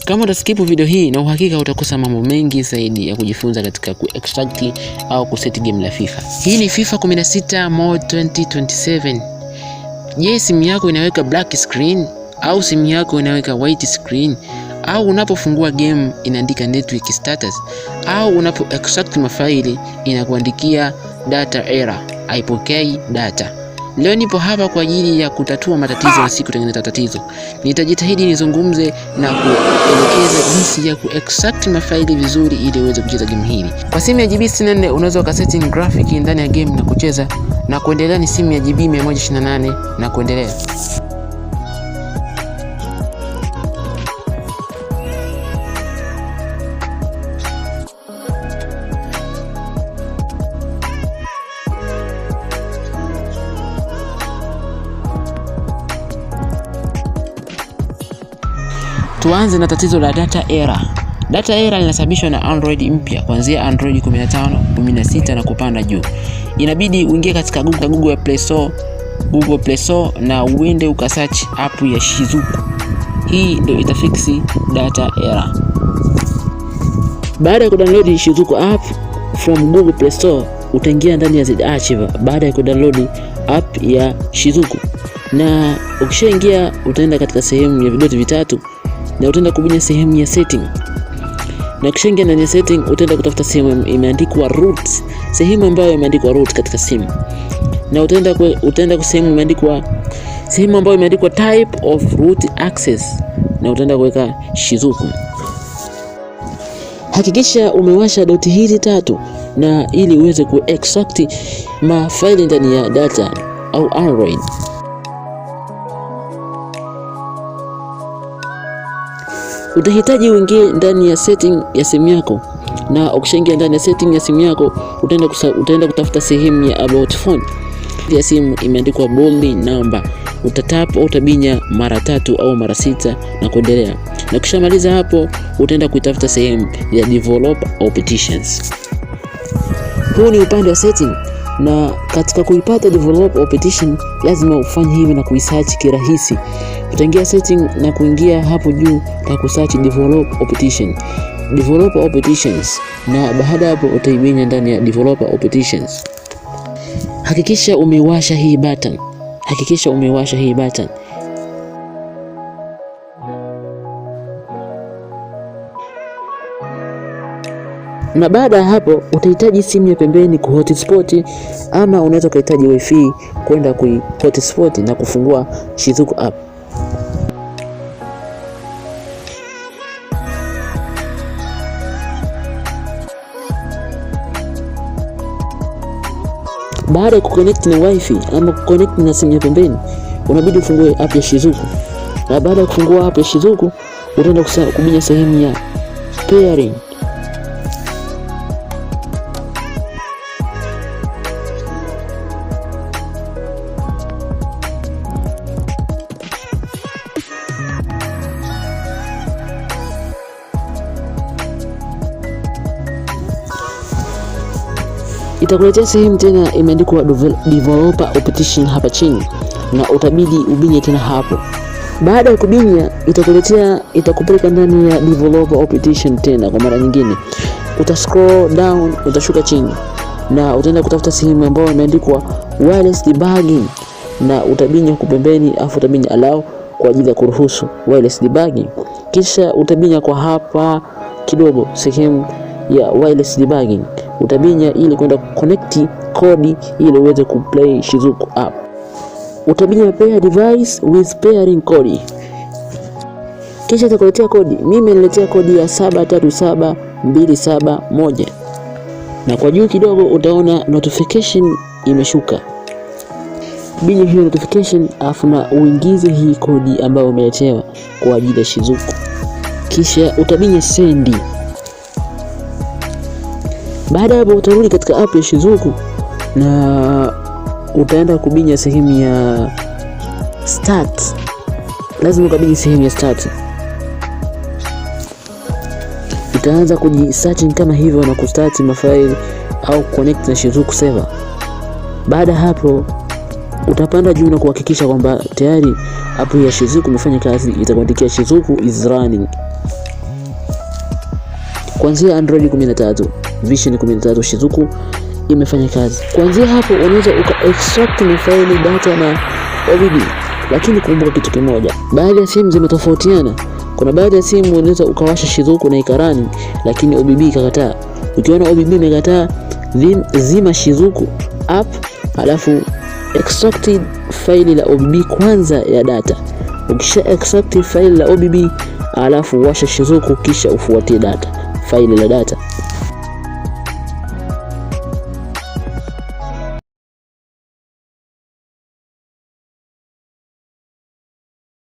Kama utaskip video hii, na uhakika utakosa mambo mengi zaidi ya kujifunza katika ku-extract au kuset game la FIFA. Hii ni FIFA 16 Mode 2027. Je, simu yako inaweka black screen au simu yako inaweka white screen, au unapofungua game inaandika network status, au unapo extract mafaili inakuandikia data error, haipokei data? Leo nipo hapa kwa ajili ya kutatua matatizo na si kutengeneza tatizo. Nitajitahidi nizungumze na kuelekeza jinsi ya ku-extract mafaili vizuri ili uweze kucheza game hili. Kwa simu ya GB 64 unaweza ukasetting graphic ndani ya game na kucheza na kuendelea. Ni simu ya GB 128 na kuendelea. Tuanze na tatizo la data error. Data error linasababishwa na Android mpya kuanzia Android 15, 16 na kupanda juu. Inabidi uingie katika Google Play Store na uende ukasearch app ya Shizuku. Hii ndio itafiksi data error. Baada ya kudownload Shizuku app from Google Play Store, utaingia ndani ya Z Archive baada ya kudownload app ya Shizuku. Na ukishaingia utaenda katika sehemu ya vidoti vitatu na utaenda kubinya sehemu ya setting. Na ukishaingia ndani ya setting utaenda kutafuta sehemu imeandikwa root, sehemu ambayo imeandikwa root katika simu. Na utaenda kwa sehemu ambayo imeandikwa type of root access, na utaenda kuweka Shizuku. Hakikisha umewasha doti hizi tatu na ili uweze ku-extract mafaili ndani ya data au Android. Utahitaji uingie ndani ya setting ya simu yako, na ukishaingia ndani ya setting ya simu yako utaenda kutafuta sehemu ya about phone ya simu imeandikwa bold number. Utatap au utabinya mara 3 au mara 6 na kuendelea. Na ukishamaliza hapo utaenda kuitafuta sehemu ya develop opticians. Huu ni upande wa setting, na katika kuipata develop optician lazima ufanye hivi na kuisearch kirahisi. Utaingia setting na kuingia hapo juu na kusearch develop opticians, na baada hapo utaibinya ndani ya develop opticians. Hakikisha umewasha hii button. Na baada ya hapo utahitaji simu ya pembeni ku hotspot, ama unaweza kuhitaji wifi kwenda ku hotspot na kufungua Shizuku app. Baada ya kuconnect na wifi ama kuconnect na simu ya pembeni, unabidi ufungue app ya Shizuku. Na baada ya kufungua app ya Shizuku utaenda kubinya sehemu ya pairing. Itakuletea sehemu tena imeandikwa developer optician hapa chini, na utabidi ubinye tena hapo. Baada ya kubinya itakupeleka ndani ya developer optician tena kwa mara nyingine. Utascroll down, utashuka chini na utaenda kutafuta sehemu ambayo imeandikwa wireless debugging, na utabinya huko pembeni, afu utabinya allow kwa ajili ya kuruhusu wireless debugging. Kisha utabinya kwa hapa kidogo sehemu ya wireless debugging, utabinya ili kwenda connect kodi ili uweze kuplay Shizuku app. Utabinya pair device with pairing code. Kisha itakuletea kodi. Mimi niletea kodi ya 737271. Na kwa juu kidogo utaona notification imeshuka. Binya hiyo notification afu na uingize hii kodi ambayo umeletewa kwa ajili ya Shizuku. Kisha utabinya send. Baada hapo utarudi katika app ya Shizuku na utaenda kubinya sehemu ya start. Lazima ukabinya sehemu ya start. Utaanza kujisearching kama hivyo na kustart mafaili au connect na Shizuku server. Baada hapo utapanda juu na kuhakikisha kwamba tayari app ya Shizuku imefanya kazi. Itakuandikia Shizuku is running. kuanzia Android 13, Vision 13 Shizuku imefanya kazi. Kuanzia hapo unaweza extract na file data na OBB. Lakini kumbuka kitu kimoja, baadhi ya simu zimetofautiana. Kuna baadhi ya simu unaweza ukawasha Shizuku na ikarani, lakini OBB ikakataa. Ukiona OBB imekataa, zima Shizuku app, alafu extract file la OBB kwanza ya data. Ukisha extract file la OBB, alafu washa Shizuku, kisha ufuatie file la data.